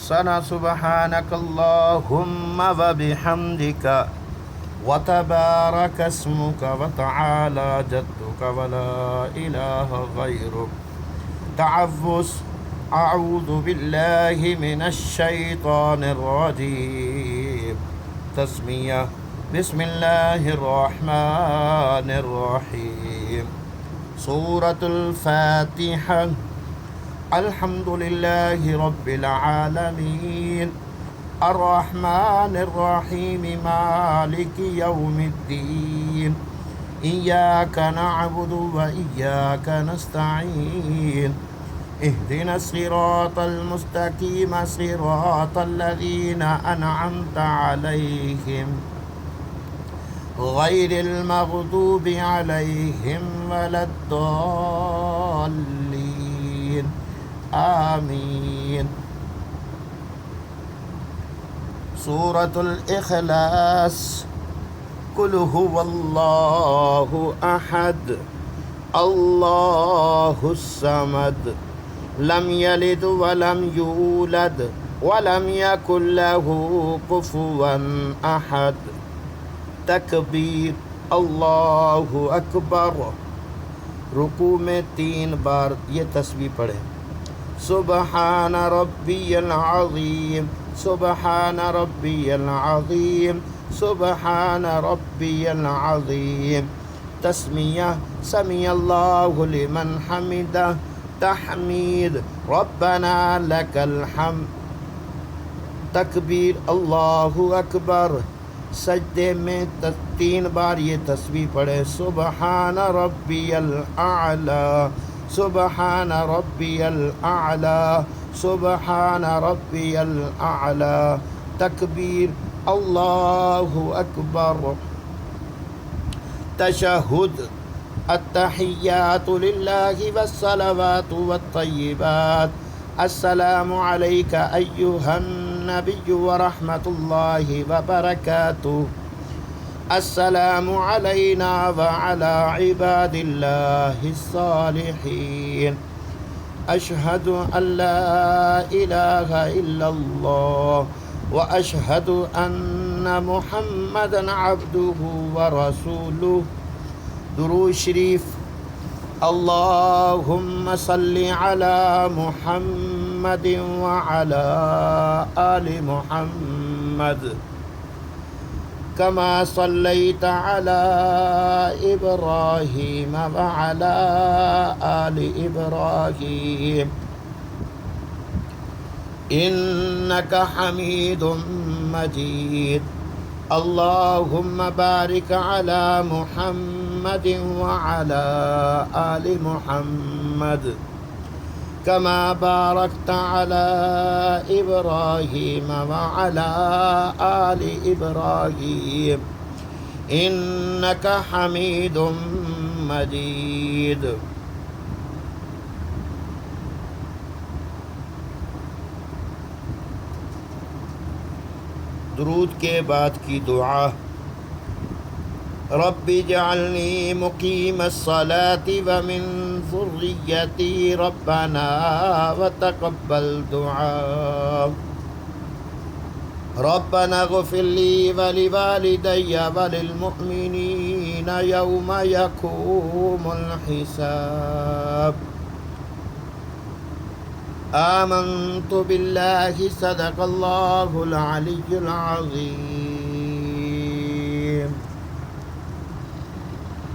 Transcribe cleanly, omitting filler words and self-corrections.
سنا سبحانك اللهم وبحمدك وتبارك اسمك وتعالى جدك ولا إله غيرك. تعوذ أعوذ بالله من الشيطان الرجيم. تسمية بسم الله الرحمن الرحيم. سورة الفاتحة. الحمد لله رب العالمين الرحمن الرحيم مالك يوم الدين إياك نعبد وإياك نستعين اهدنا الصراط المستقيم صراط الذين أنعمت عليهم غير المغضوب عليهم ولا الضالين آمين. سورة الإخلاص. قل هو الله أحد الله الصمد لم يلد ولم يولد ولم يكن له كفوا أحد. تکبیر اللہ اکبر. رکوع میں 3 بار یہ تسبیح پڑھیں. سبحان ربی العظیم سبحان ربی العظیم سبحان ربی العظیم. تسمیہ سمیع اللہ لمن حمدہ. تحمید ربنا لک الحمد. تکبیر اللہ اکبر. سجدے میں 3 بار یہ تسبیح پڑھے. سبحان ربی الاعلی سبحان ربی الاعلی سبحان ربی الاعلی. تکبیر اللہ اکبر. تشہد. التحیات للہ والصلوات والطیبات. السلام علیک ایہا النبی ورحمۃ اللہ وبرکاتہ. السلام علینا وعلی عباد اللہ الصالحین. اشہد ان لا الہ الا اللہ واشہد ان محمدا عبدہ ورسولہ. درود شریف. اللہم صلی علی محمد وعلی آل محمد کما صلیت علی ابراہیم وعلی آل ابراہیم انک حمید مجید. اللہم بارک علی محمد وعلی آل محمد کما بارکت علی ابراہیم وعلی آل ابراہیم انک حمید مجید. درود کے بعد کی دعا. رب اجعلنی مقیم الصلاة ومن ذریتی ربنا وتقبل دعاء. ربنا اغفر لي ولوالدي وللمؤمنين يوم يقوم الحساب. آمنت بالله صدق الله العلي العظيم.